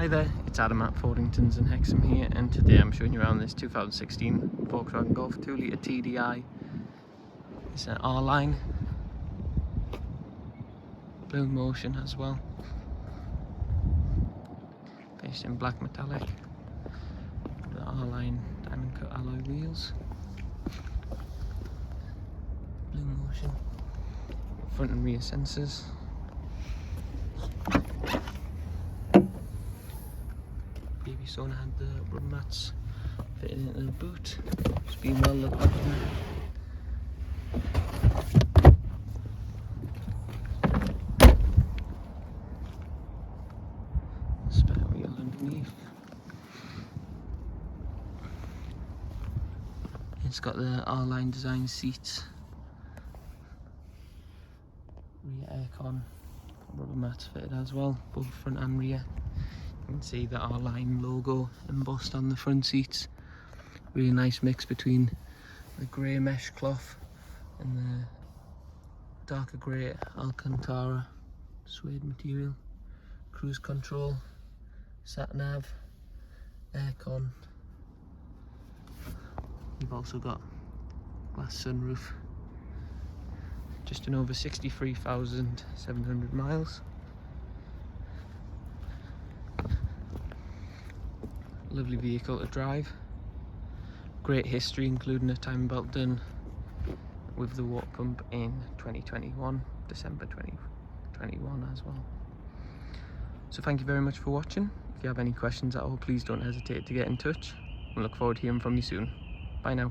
Hi there, it's Adam at Fordingtons in Hexham here, and today I'm showing you around this 2016 Volkswagen Golf 2.0 TDI. It's an R-Line, BlueMotion as well, finished in black metallic, the R-Line diamond cut alloy wheels, BlueMotion, front and rear sensors. Previous owner had the rubber mats fitted into the boot. It's been well looked after. Spec wheel underneath. It's got the R-Line design seats, rear aircon, rubber mats fitted as well, both front and rear. You can see the R-Line logo embossed on the front seats. Really nice mix between the grey mesh cloth and the darker grey Alcantara suede material. Cruise control, SAT-NAV, aircon. You've also got glass sunroof. Just in over 63,700 miles. Lovely vehicle to drive. Great history, including a time belt done with the water pump in 2021, December 2021 as well. So thank you very much for watching. If you have any questions at all, please don't hesitate to get in touch. We look forward to hearing from you soon. Bye now.